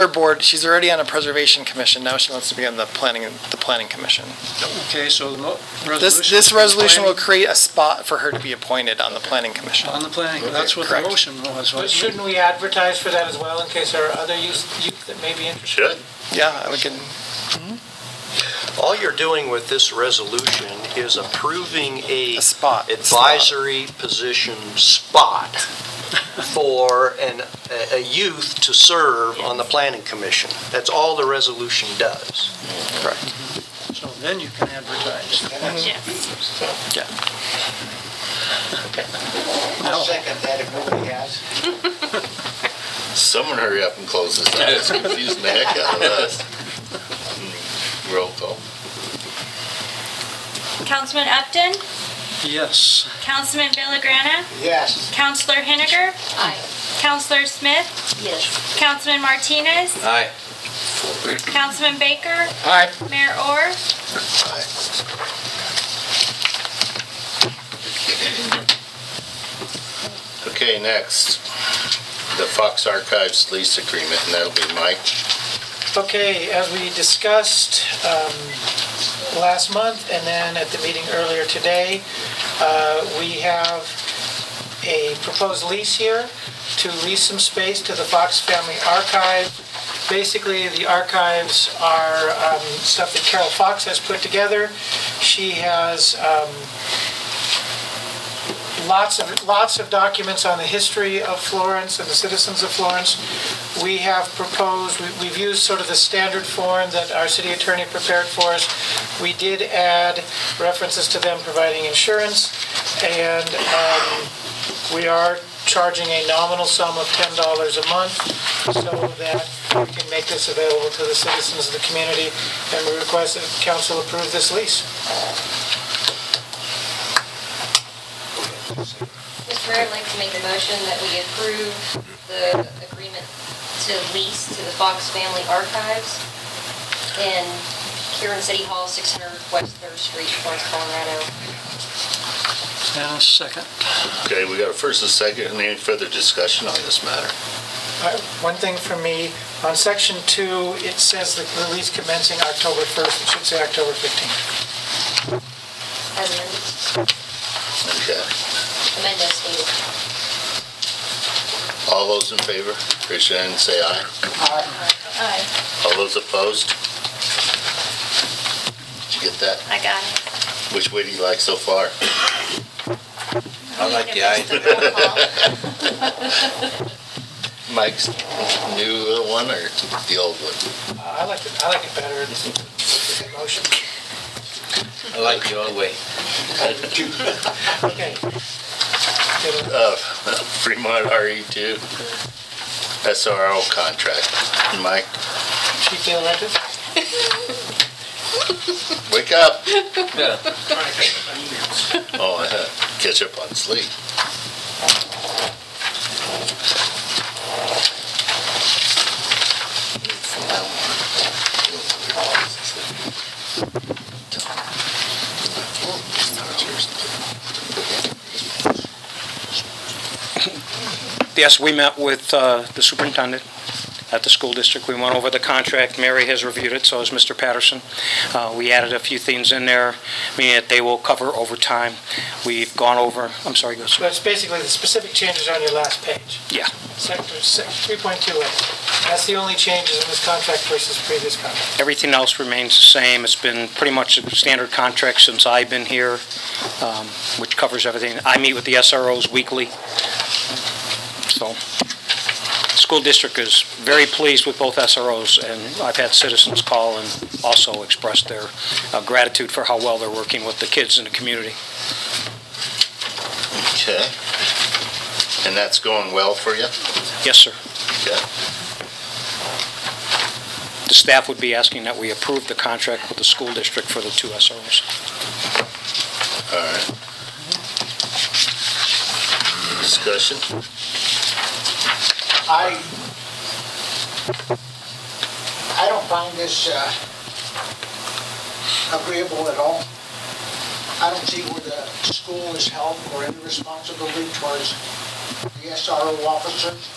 board. She's already on a preservation commission. Now she wants to be on the planning commission. Okay, so the This resolution will create a spot for her to be appointed on the planning commission. On the planning, okay. That's what Correct. the motion was. But shouldn't we advertise for that as well in case there are other youth that may be interested? Should. Yeah, we can. All you're doing with this resolution is approving a spot. advisory position spot for a youth to serve on the planning commission. That's all the resolution does. Correct. So then you can advertise. Yes. Yeah. I'll second that if nobody has. Someone hurry up and close this out. It's confusing the heck out of us. Roll call. Councilman Upton? Yes. Councilman Villagrana? Yes. Councilor Henniger? Aye. Councilor Smith? Yes. Councilman Martinez? Aye. Councilman Baker? Aye. Mayor Orr? Aye. Okay, next, the Fox Archives lease agreement, and that'll be Mike. Okay, as we discussed last month and then at the meeting earlier today, we have a proposed lease here to lease some space to the Fox Family Archive. Basically, the archives are stuff that Carol Fox has put together. She has lots of documents on the history of Florence and the citizens of Florence. We have proposed, we've used sort of the standard form that our city attorney prepared for us. We did add references to them providing insurance, and we are charging a nominal sum of $10 a month so that we can make this available to the citizens of the community, and we request that council approve this lease. Mr. Mayor, I'd like to make a motion that we approve the agreement to lease to the Fox Family Archives in Huron City Hall, 600 West 3rd Street, Florence, Colorado. And a second. Okay, we got a first and second, and any further discussion on this matter? One thing for me, on section 2, it says the lease commencing October 1st. It should say October 15th. As amended. Okay. Amended stated. All those in favor, raise your hand and say aye. Aye. All those opposed? Did you get that? I got it. Which way do you like so far? I like the ayes. Mike's new one or the old one? I like it better. It's a motion. I like the old way. Okay. Fremont RE2 SRO contract. Mike, Chief Dale Rentis? wake up. Yeah. Oh, I had to catch up on sleep. Yes, we met with the superintendent at the school district. We went over the contract. Mary has reviewed it, so has Mr. Patterson. We added a few things in there, meaning that they will cover overtime. We've gone over, I'm sorry, go ahead. That's basically the specific changes on your last page. Yeah. Sector 3.2A. That's the only changes in this contract versus previous contract. Everything else remains the same. It's been pretty much a standard contract since I've been here, which covers everything. I meet with the SROs weekly. So, the school district is very pleased with both SROs, and I've had citizens call and also express their gratitude for how well they're working with the kids in the community. Okay. And that's going well for you? Yes, sir. Okay. The staff would be asking that we approve the contract with the school district for the two SROs. All right. Discussion? I don't find this agreeable at all. I don't see where the school is held or any responsibility towards the SRO officers.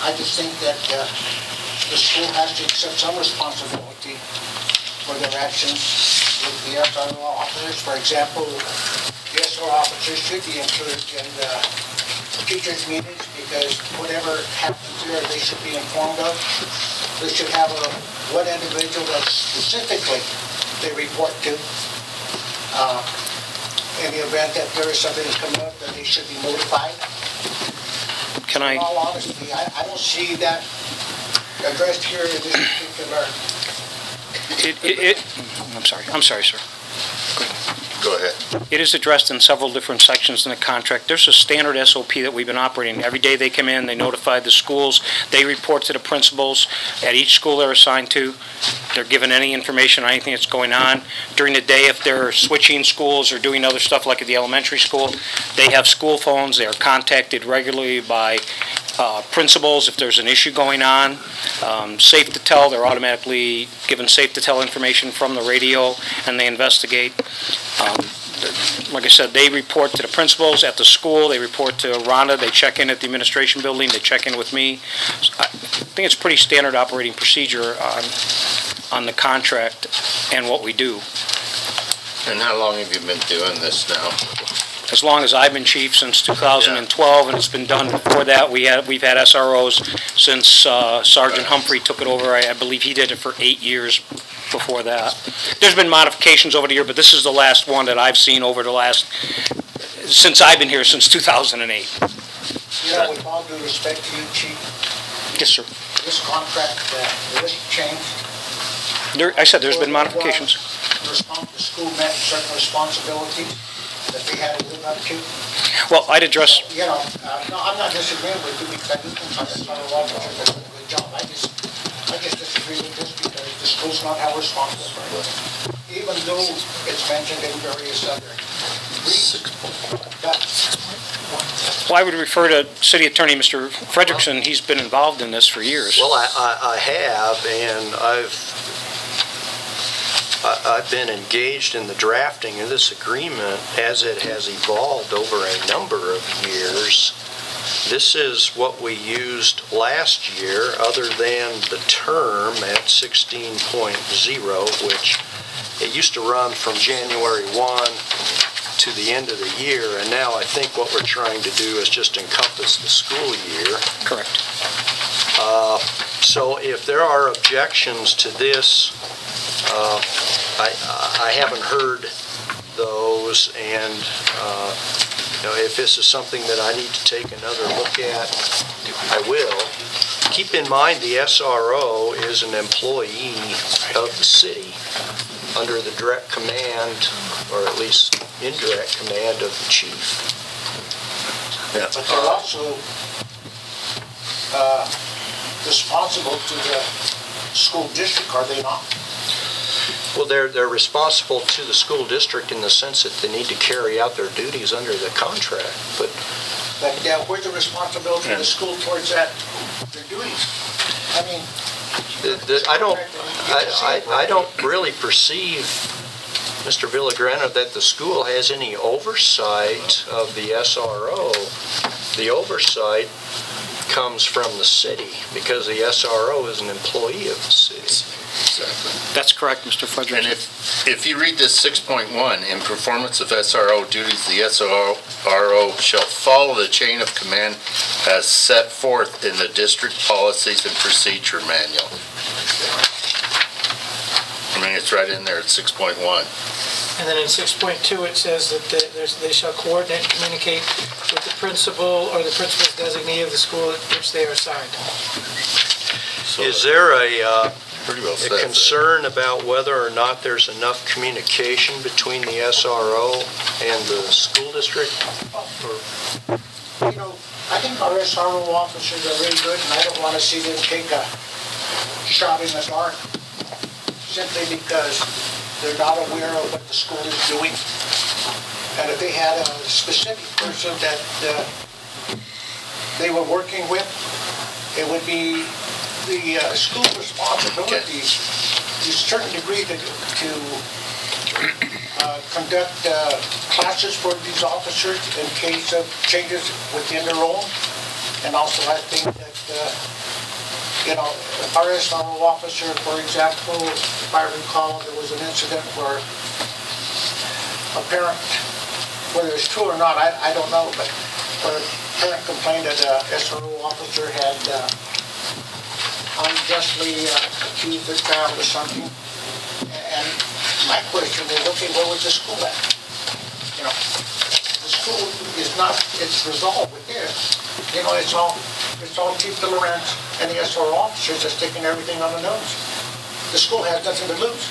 I just think that the school has to accept some responsibility for their actions with the SRO officers. For example, the SRO officers should be included in the teachers' meetings because whatever happens there, they should be informed of. They should have one individual that specifically they report to. In the event that there is something that's coming up, that they should be notified. Can I? In all honesty, I don't see that addressed here in this particular. I'm sorry, sir. Go ahead. It is addressed in several different sections in the contract. There's a standard SOP that we've been operating. Every day they come in, they notify the schools, they report to the principals at each school they're assigned to. They're given any information on anything that's going on. During the day, if they're switching schools or doing other stuff like at the elementary school, they have school phones. They are contacted regularly by principals if there's an issue going on. Safe to tell, they're automatically given safe to tell information from the radio and they investigate. Like I said, they report to the principals at the school, they report to Rhonda, they check in at the administration building, they check in with me. So I think it's pretty standard operating procedure on the contract and what we do. And how long have you been doing this now? As long as I've been chief, since 2012, and it's been done before that. We've had SROs since Sergeant Humphrey took it over. I believe he did it for 8 years before that. There's been modifications over the year, but this is the last one that I've seen over the last, since I've been here, since 2008. You know, with all due respect to you, Chief, Yes, sir. this contract, there is change. I said there's been modifications. The school met certain responsibilities that they had to live up to. Well, I'd address, You know, no, I'm not disagreeing with you because I do think that's not a lot of officers that do a good job. I just disagree with this because the school's not held responsible for it. Even though it's mentioned in various other briefs. well, I would refer to City Attorney Mr. Frederickson. He's been involved in this for years. Well, I have, and I've been engaged in the drafting of this agreement as it has evolved over a number of years. This is what we used last year, other than the term at 16.0, which it used to run from January 1 to the end of the year, and now I think what we're trying to do is just encompass the school year. Correct. So if there are objections to this, I haven't heard those, and you know, if this is something that I need to take another look at, I will. Keep in mind the SRO is an employee of the city under the direct command, or at least indirect command, of the chief. Yeah. But they're also responsible to the school district, are they not? Well, they're responsible to the school district in the sense that they need to carry out their duties under the contract, but Where's the responsibility of the school towards that, their duties? I mean, I don't really perceive, Mr. Villagrana, that the school has any oversight of the SRO. The oversight comes from the city because the SRO is an employee of the city. Exactly. That's correct, Mr. Frederickson. And if you read this 6.1, in performance of SRO duties, the SRO shall follow the chain of command as set forth in the district policies and procedure manual. I mean, it's right in there at 6.1. And then in 6.2, it says that they shall coordinate and communicate with the principal or the principal's designee of the school at which they are assigned. So Is there a pretty well says concern about whether or not there's enough communication between the SRO and the school district? you know, I think our SRO officers are really good, and I don't want to see them take a shot in the dark simply because they're not aware of what the school is doing. And if they had a specific person that they were working with, it would be the school responsibility to a certain degree to conduct classes for these officers in case of changes within their own And also I think that, our SRO officer, for example, if I recall, there was an incident where a parent, whether it's true or not, I don't know, but where a parent complained that a SRO officer had unjustly accused their child of something. And my question is, okay, where was the school at? The school is not, it's resolved with this. It's all Chief Lawrence and the SRO officers that's taking everything on the nose. The school has nothing to lose.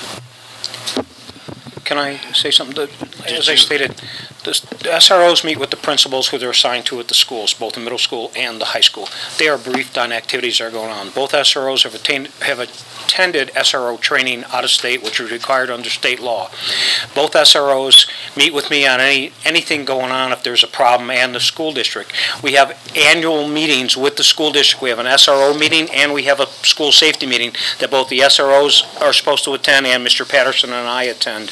Can I say something? As I stated, the SROs meet with the principals who they're assigned to at the schools, both the middle school and the high school. They are briefed on activities that are going on. Both SROs have attended SRO training out of state, which is required under state law. Both SROs meet with me on anything going on if there's a problem, and the school district. We have annual meetings with the school district. We have an SRO meeting and we have a school safety meeting that both the SROs are supposed to attend and Mr. Patterson and I attend.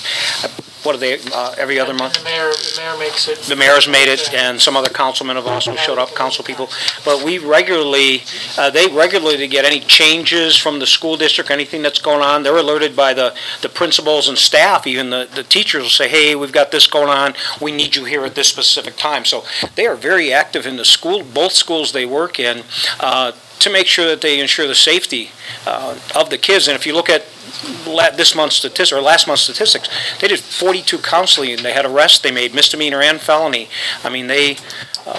What are they, every other month? The mayor makes it. The mayor's made it, and some other councilmen have also showed up, council people. But we regularly, they regularly get any changes from the school district, anything that's going on. They're alerted by the principals and staff, even the teachers will say, hey, we've got this going on, we need you here at this specific time. So they are very active in the school, both schools they work in, to make sure that they ensure the safety of the kids. And if you look at last month's statistics, they did 42 counseling, they had arrests, they made misdemeanor and felony. I mean, they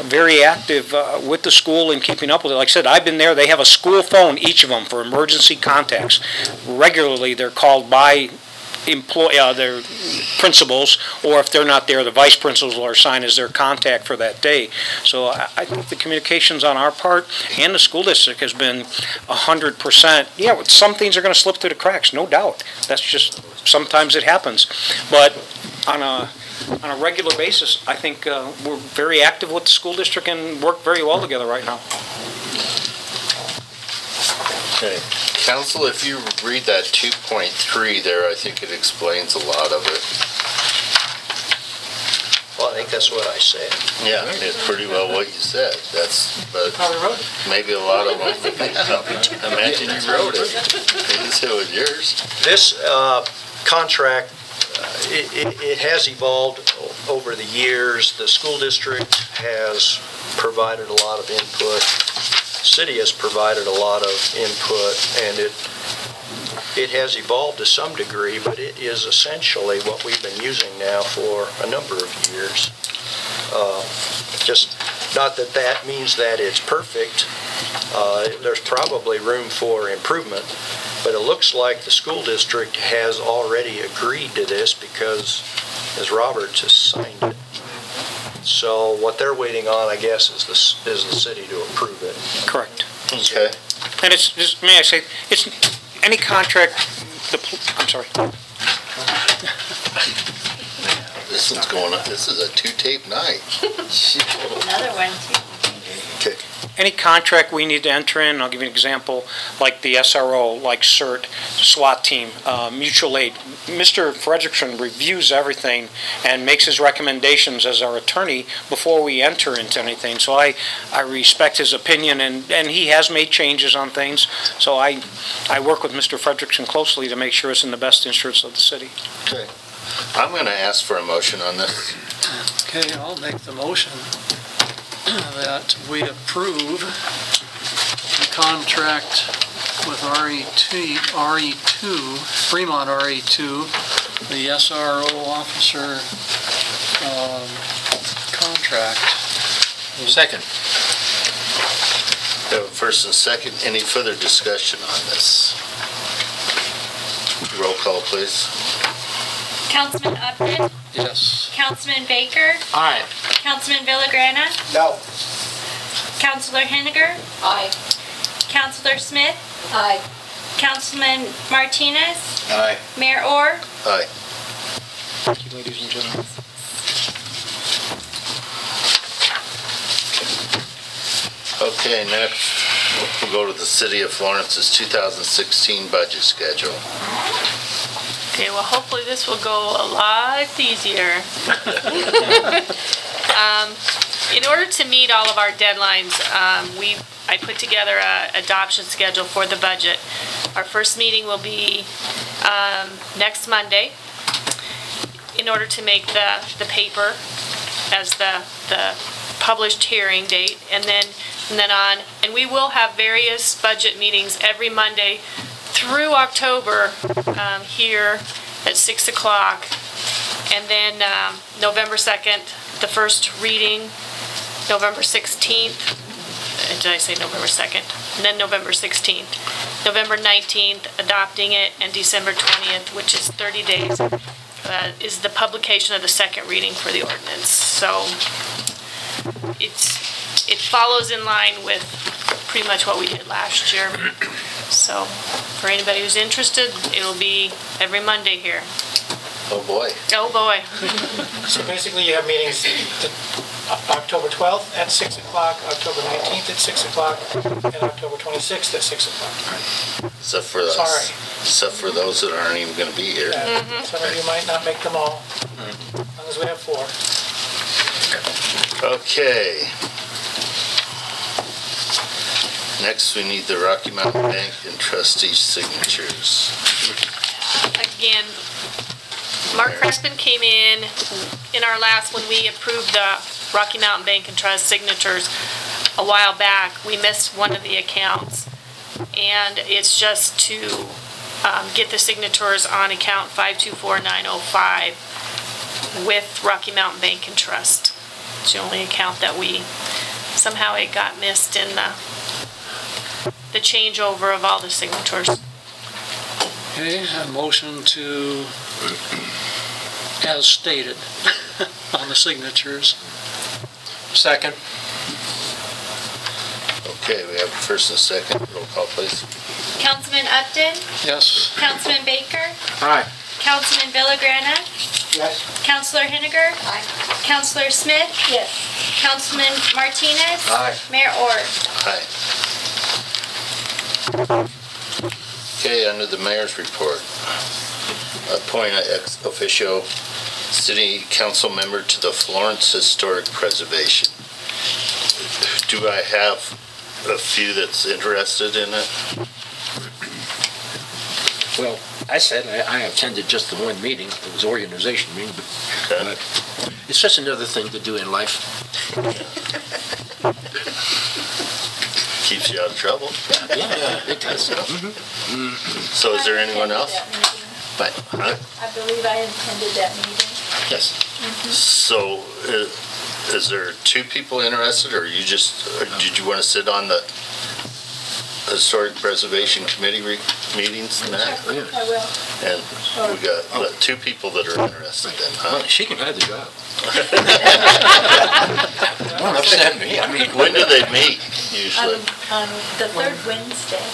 very active with the school and keeping up with it. Like I said, I've been there. They have a school phone, each of them, for emergency contacts. Regularly, they're called by their principals, or if they're not there, the vice principals are assigned as their contact for that day. So I think the communications on our part and the school district has been 100%. Yeah, some things are going to slip through the cracks, no doubt. That's just, sometimes it happens. But on a regular basis, I think we're very active with the school district and work very well together right now. Okay. Council, if you read that 2.3 there, I think it explains a lot of it. Well, I think that's what I said. Yeah, it's pretty well what you said. But maybe a lot of them. Imagine you wrote it. This was yours. This contract, it has evolved over the years. The school district has provided a lot of input. City has provided a lot of input, and it has evolved to some degree, but it is essentially what we've been using now for a number of years. Just not that means that it's perfect. There's probably room for improvement, but it looks like the school district has already agreed to this because, as Roberts has signed it. So what they're waiting on, I guess, is the city to approve it. Correct. Okay. And it's just, may I say, it's any contract, I'm sorry. This one's going up. This is a 2-tape night. Another one, too. Okay. Any contract we need to enter in, I'll give you an example, like the SRO, like CERT, SWAT team, mutual aid. Mr. Frederickson reviews everything and makes his recommendations as our attorney before we enter into anything. So I respect his opinion, and he has made changes on things. So I work with Mr. Frederickson closely to make sure it's in the best interest of the city. Okay. I'm going to ask for a motion on this. Okay, I'll make the motion that we approve the contract with RE2, Fremont RE2, the SRO officer contract. Second. First and second, any further discussion on this? Roll call, please. Councilman Upton? Yes. Councilman Baker? Aye. Councilman Villagrana? No. Councilor Henniger? Aye. Councilor Smith? Aye. Councilman Martinez? Aye. Mayor Orr? Aye. Thank you, ladies and gentlemen. Okay, next, we'll go to the City of Florence's 2016 budget schedule. Okay, well, hopefully this will go a lot easier. in order to meet all of our deadlines, I put together a adoption schedule for the budget. Our first meeting will be next Monday in order to make the paper as the published hearing date, and then on, and we will have various budget meetings every Monday through October here at 6 o'clock, and then November 2nd, the first reading, November 16th, did I say November 2nd? And then November 16th. November 19th, adopting it, and December 20th, which is 30 days, is the publication of the second reading for the ordinance. So it follows in line with pretty much what we did last year. So for anybody who's interested, it'll be every Monday here. Oh, boy. Oh, boy. So basically you have meetings October 12th at 6 o'clock, October 19th at 6 o'clock, and October 26th at 6 o'clock. Except for us. Sorry. Except for those that aren't even going to be here. Some of you might not make them all, as long as we have 4. Okay. Next, we need the Rocky Mountain Bank and trustee signatures. Again, Mark Crespin came in our last, when we approved the Rocky Mountain Bank and Trust signatures a while back. We missed one of the accounts, and it's just to get the signatures on account 524905 with Rocky Mountain Bank and Trust. It's the only account that somehow it got missed in the changeover of all the signatures. Okay, a motion to, as stated, on the signatures. Second. Okay, we have a first and a second. Roll call, please. Councilman Upton? Yes. Councilman Baker? Aye. Councilman Villagrana? Yes. Councilor Henniger? Aye. Councilor Smith? Yes. Councilman Martinez? Aye. Mayor Orr? Aye. Okay, under the mayor's report, appoint an ex officio city council member to the Florence Historic Preservation. Do I have a few that's interested in it? Well, I said I attended just the one meeting. It was organization meeting, but it's just another thing to do in life. Keeps you out of trouble. Yeah, it does. So is there anyone else? But Huh? I believe I attended that meeting. yes, So is there 2 people interested, or you just, or did you want to sit on the Historic Preservation Committee meetings and that? yeah. I will. And we got 2 people that are interested in, Well, huh? she can have the job. Don't upset me. I mean, When do they meet usually? On the third Wednesday.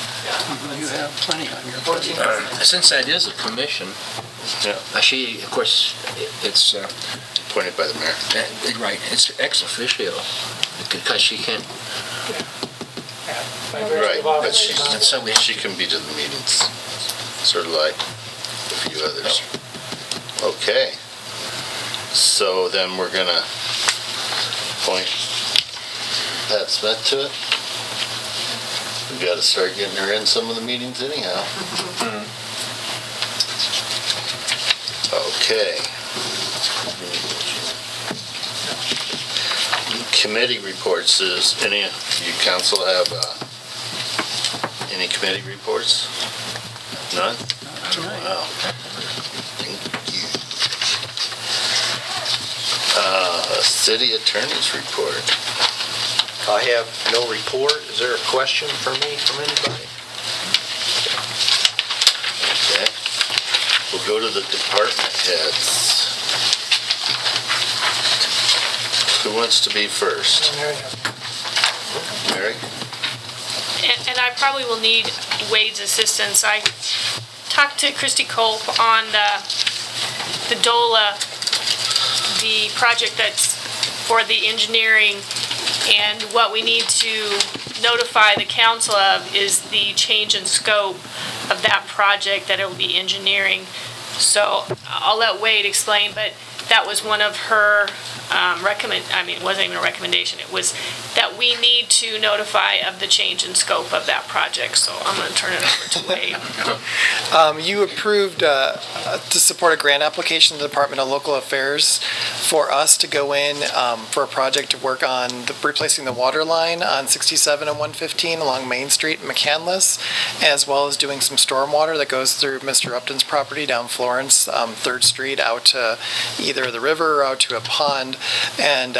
You have plenty on your budget. since that is a commission, Yeah. she, of course, it's Appointed by the mayor. right. It's ex officio because she can't. By virtue Right, of but office, she she's on- she can be to the meetings, sort of like a few others. Okay. So then we're gonna appoint Pat Smith to it. We gotta start getting her in some of the meetings anyhow. Okay. Committee reports. Does any of you council have any committee reports? None? Wow. Thank you. City attorney's report. I have no report. Is there a question for me from anybody? Okay. We'll go to the department heads. Who wants to be first? Mary? And I probably will need Wade's assistance. I talked to Christy Culp on the DOLA, the project that's for the engineering, and what we need to notify the council of is the change in scope of that project that it will be engineering. So I'll let Wade explain, but that was one of her it wasn't even a recommendation. It was that we need to notify of the change in scope of that project. So I'm going to turn it over to Wade. You approved to support a grant application to the Department of Local Affairs for us to go in for a project to work on replacing the water line on 67 and 115 along Main Street in McCandless, as well as doing some stormwater that goes through Mr. Upton's property down Florence, 3rd Street, out to either the river or out to a pond. And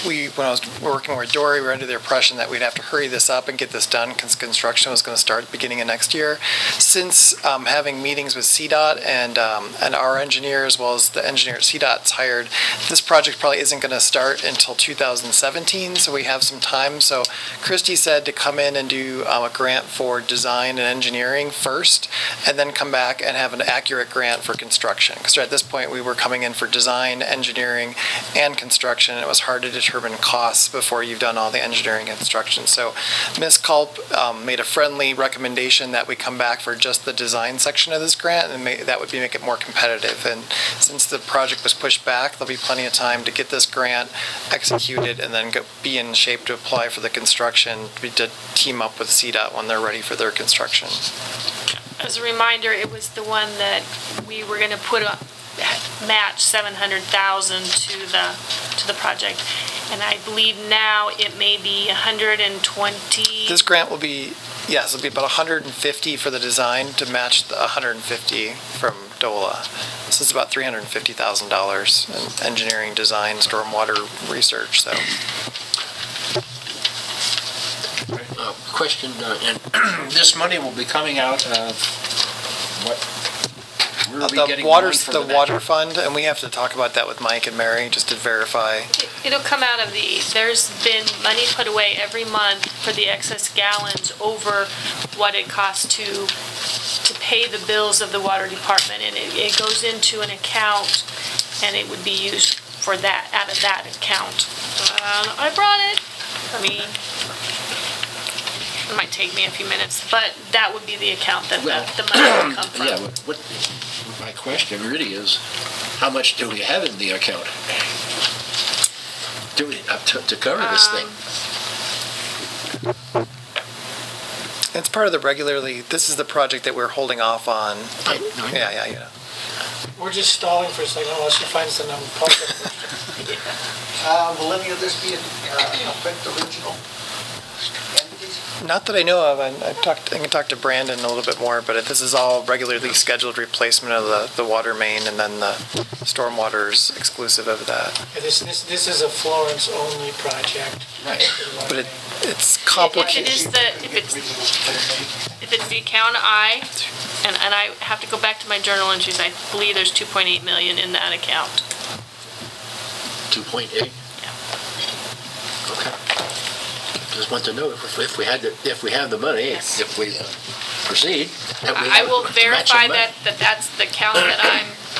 when I was working with Dory, we were under the impression that we'd have to hurry this up and get this done because construction was going to start at the beginning of next year. Since having meetings with CDOT and our engineer, as well as the engineer at CDOT's hired, this project probably isn't going to start until 2017, so we have some time. So Christy said to come in and do a grant for design and engineering first, and then come back and have an accurate grant for construction. Because at this point we were coming in for design, engineering, and construction, and it was hard to determine costs before you've done all the engineering and construction. So Ms. Culp made a friendly recommendation that we come back for just the design section of this grant, and that would make it more competitive. And since the project was pushed back, there'll be plenty of time to get this grant executed and then be in shape to apply for the construction, to team up with CDOT when they're ready for their construction. As a reminder, it was the one that we were going to put up, match 700,000 to the project, and I believe now it may be 120. This grant will be, yes, it'll be about 150 for the design to match the 150 from DOLA. This is about $350,000 in engineering, design, stormwater research. So. Question, and this money will be coming out of what? The water fund, and we have to talk about that with Mike and Mary just to verify. It'll come out of there's been money put away every month for the excess gallons over what it costs to pay the bills of the water department, and it goes into an account, and it would be used for that, out of that account. I brought it. It might take me a few minutes, but that would be the account that the money would come from. Yeah, what my question really is, how much do we have in the account? Do we to cover this thing? It's part of the this is the project that we're holding off on. Yeah. We're just stalling for a second while she finds the number. Will any of this be affect the regional entities? Not that I know of. I can talk to Brandon a little bit more, but this is all regularly scheduled replacement of the water main, and then the stormwater's exclusive of that. Yeah, this is a Florence-only project. Right. But it's complicated. If it's the account and I have to go back to my journal entries, I believe there's 2.8 million in that account. 2.8? Yeah. Okay. Just want to know if we have the money, yes. If we proceed. I will verify that's the account that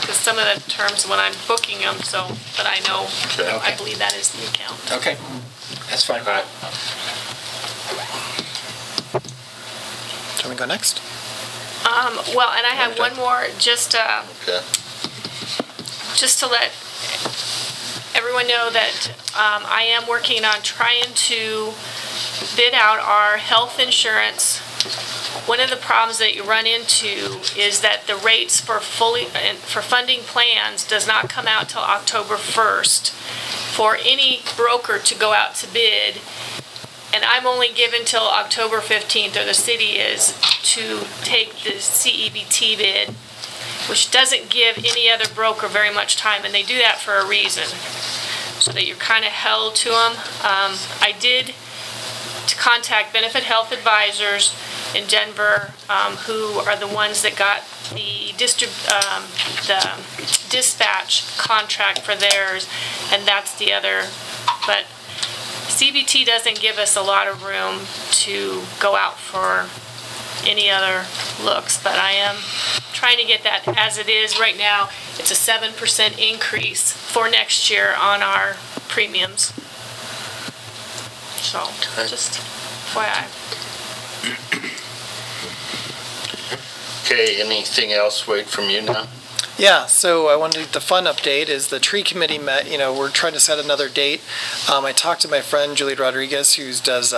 because some of the terms when I'm booking them, but I know, okay. I believe that is the account. Okay, that's fine. All right. Can we go next? Well, and I have one more, just to let everyone know that I am working on trying to bid out our health insurance. One of the problems that you run into is that the rates for funding plans does not come out till October 1st for any broker to go out to bid. And I'm only given till October 15th, or the city is, to take the CEBT bid, which doesn't give any other broker very much time, and they do that for a reason, so that you're kind of held to them. I did contact Benefit Health Advisors in Denver, who are the ones that got the dispatch contract for theirs, and that's the other, but CBT doesn't give us a lot of room to go out for any other looks, but I am trying to get that as it is right now. It's a 7% increase for next year on our premiums. So, just FYI. Okay, anything else, Wade, from you now? Yeah, so I wanted, the fun update is the tree committee met, we're trying to set another date. I talked to my friend Julie Rodriguez, who does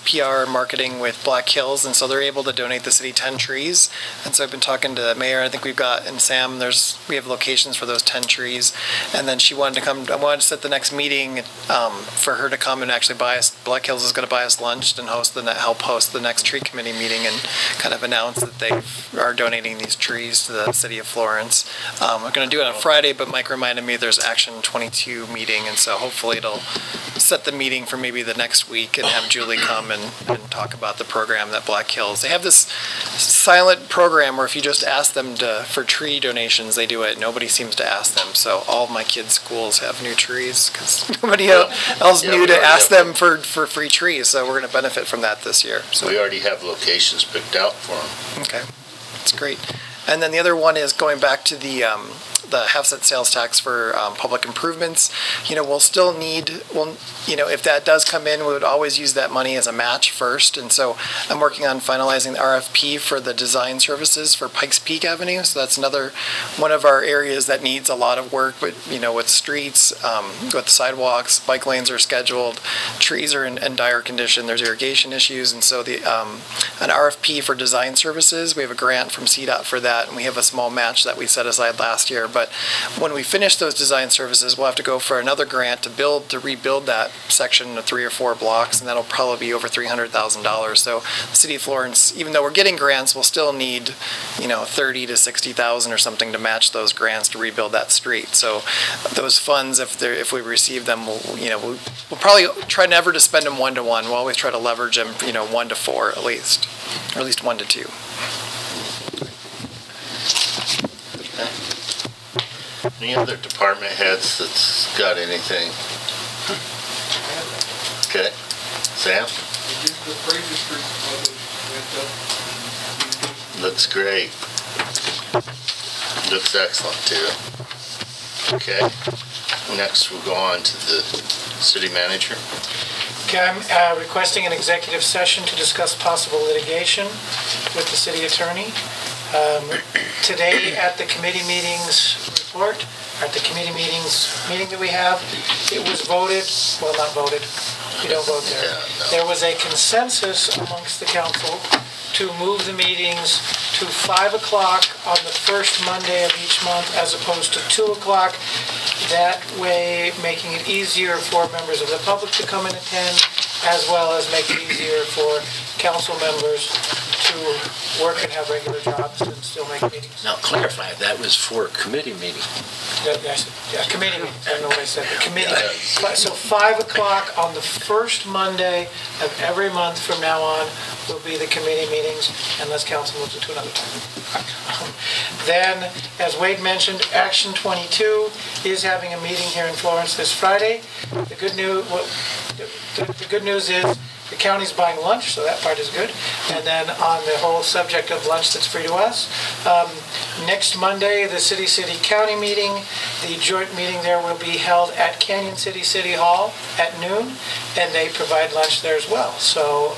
PR marketing with Black Hills, and so they're able to donate the city 10 trees. And so I've been talking to the mayor, I think we've got, and Sam, we have locations for those 10 trees. And then she wanted to come, I wanted to set the next meeting for her to come and actually buy us, Black Hills is going to buy us lunch and help host the next tree committee meeting and kind of announce that they are donating these trees to the city of Florence. We're going to do it on Friday, but Mike reminded me there's Action 22 meeting, and so hopefully it'll set the meeting for maybe the next week and have Julie come and talk about the program that Black Hills. They have this silent program where if you just ask them for tree donations, they do it. Nobody seems to ask them, so all of my kids' schools have new trees because nobody else knew to ask them for free trees, so we're going to benefit from that this year. So we already have locations picked out for them. Okay, that's great. And then the other one is going back to the half-cent sales tax for public improvements. We'll still need, if that does come in, we would always use that money as a match first. And so I'm working on finalizing the RFP for the design services for Pikes Peak Avenue. So that's another one of our areas that needs a lot of work, but, with streets, with sidewalks, bike lanes are scheduled, trees are in dire condition, there's irrigation issues. And so an RFP for design services, we have a grant from CDOT for that, and we have a small match that we set aside last year. But when we finish those design services, we'll have to go for another grant to rebuild that section of 3 or 4 blocks, and that'll probably be over $300,000. So the city of Florence, even though we're getting grants, we'll still need, $30,000 to $60,000 or something to match those grants to rebuild that street. So those funds, if we receive them, we'll probably try never to spend them 1-to-1. We'll always try to leverage them, 1 to 4 at least, or at least 1 to 2. Any other department heads that's got anything? Okay. Sam? Looks great. Looks excellent too. Okay. Next we'll go on to the city manager. Okay, I'm requesting an executive session to discuss possible litigation with the city attorney. Today at the committee meetings report, at the committee meeting that we have, it was voted, well, not voted, you don't vote there. Yeah, no. There was a consensus amongst the council to move the meetings to 5 o'clock on the first Monday of each month as opposed to 2 o'clock. That way, making it easier for members of the public to come and attend, as well as make it easier for council members to work and have regular jobs and still make meetings. Now clarify, that was for a committee meeting. Yeah, committee meetings, I don't know what I said, but committee. So 5 o'clock on the first Monday of every month from now on will be the committee meetings, unless council moves it to another time. Then, as Wade mentioned, Action 22 is having a meeting here in Florence this Friday. The good news is the county's buying lunch, so that part is good. And then on the whole subject of lunch that's free to us, next Monday, the city-county meeting, the joint meeting there will be held at Canyon City Hall at noon, and they provide lunch there as well. So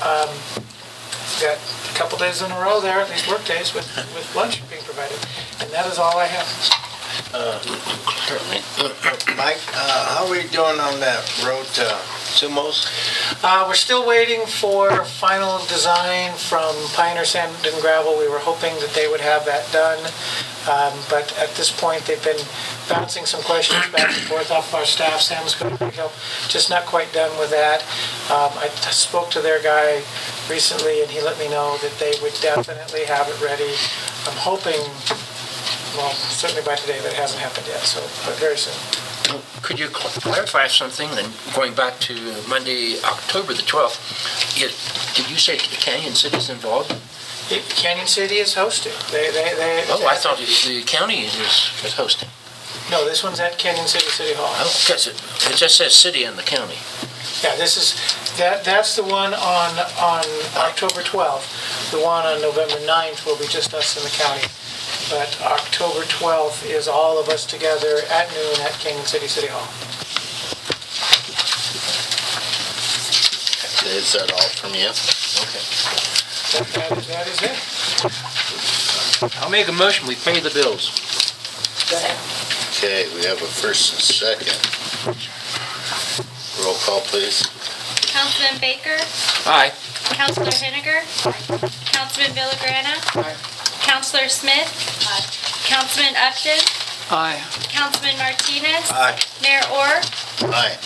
we've got a couple days in a row there, at least work days, with lunch being provided. And that is all I have. Mike, how are we doing on that road to Sumos? We're still waiting for final design from Pioneer Sand and Gravel. We were hoping that they would have that done, but at this point they've been bouncing some questions back and forth off our staff. Sam's been a big help, just not quite done with that. I spoke to their guy recently and he let me know that they would definitely have it ready. I'm hoping, well, certainly by today, that hasn't happened yet, so, but very soon. Could you clarify something, then going back to Monday, October the 12th, did you say the Canyon City's involved? Canyon City is hosting. I thought the county is hosting. No, this one's at Canyon City Hall. Oh, because it just says city and the county. Yeah, that's the one on October 12th. The one on November 9th will be just us in the county. But October 12th is all of us together at noon at Canyon City Hall. Is that all from you? Okay. That is it. I'll make a motion, we pay the bills. Okay, we have a first and second. Roll call, please. Councilman Baker? Aye. Councilor Henniger? Councilman Villagrana? Counselor Smith? Councilman Upton? Aye. Councilman Martinez? Aye. Mayor Orr? Aye.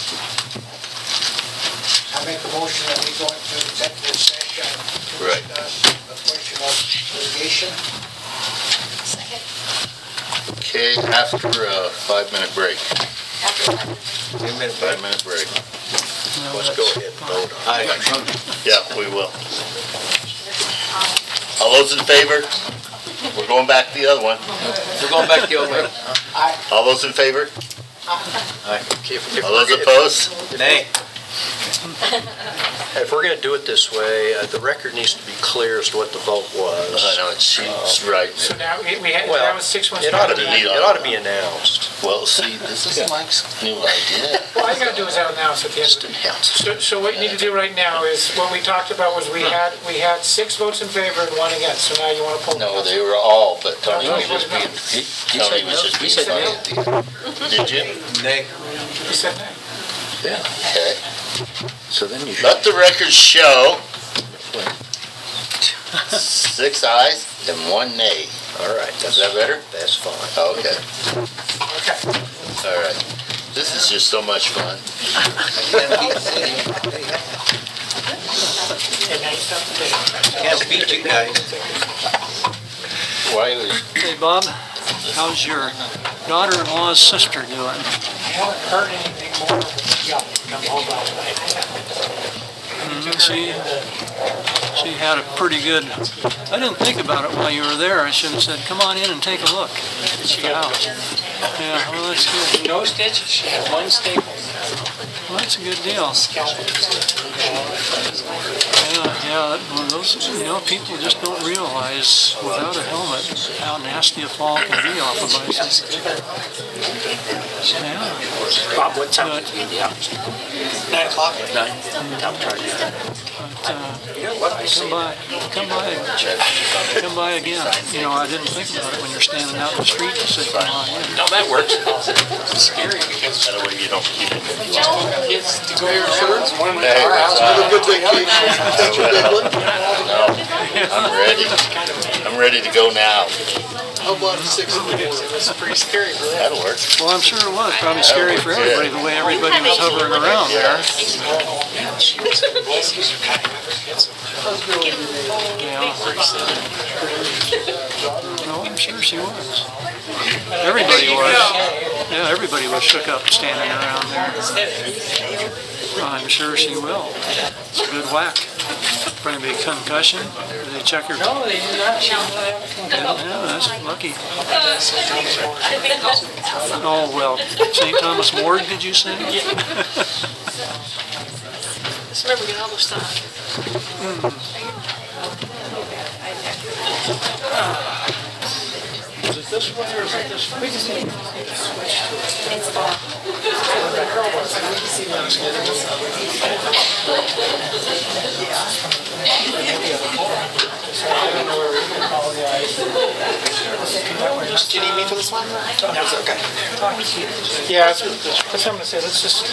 I make a motion that we go into executive session to Right. discuss the question of litigation. Okay, after a 5-minute break. Wait a minute, 5-minute break. Let's go ahead and vote on it. Yeah, we will. All those in favor? We're going back to the other one. We're going back the other way. All those in favor? If All those opposed? Nay. If we're going to do it this way, the record needs to be clear as to what the vote was. I know, she's right. So now, we had, Well, that was 6-1. It ought to Need be, on it ought to that. be announced. Well, see, this is Mike's new idea. All you gotta do is announce at the end Just of it. announce. So what you need to do right now is, what we talked about was we had 6 votes in favor and 1 against, so now you wanna pull. No, they were all, but Tony No, was he just was being, not. Tony was just being funny at the end. Did you? Nay. He said nay. Yeah. Okay. So then you Let the record show 6 ayes and 1 nay. All right, Is that better? that's fine. Okay, Okay. all right. This is just so much fun. Okay, now you stop the tape. Can't beat you guys. Why was, Hey, Bob, how's your daughter-in-law's sister doing? I haven't heard anything more, but yeah, come home by tonight. She had a pretty good, I didn't think about it while you were there. I should have said, come on in and take a look at the house. Yeah, well, that's good. No stitches, she had 1 staple. Well, that's a good deal. Yeah, well, those, people just don't realize without a helmet how nasty a fall can be off a bicycle. Yeah. Bob, what time But, is it in the office? 9 o'clock. 9? I'll try to. come by again. I didn't think about it when you're standing out in the street to say, come on in. No, that works. It's scary because that way you don't keep it. kids to go to church, one of Hey, our house. good vacation. I'm ready. I'm ready to go now. How about 6 in the morning? It's pretty scary, really. That'll work. Well, I'm sure it was probably scary for everybody, the way everybody was hovering around there. No, I'm sure she was. Everybody was. Yeah, everybody was shook up standing around there. I'm sure she will. It's a good whack. Probably a concussion. Did they check her? No, they did not. She did not have a concussion. Yeah, that's lucky. Oh, well, St. Thomas Morgue, did you say? Just remember, get all their stuff. Is it this way or is it this way? We just need to switch to do you need me for this one? Okay. Yeah, that's what I'm gonna say, let's just.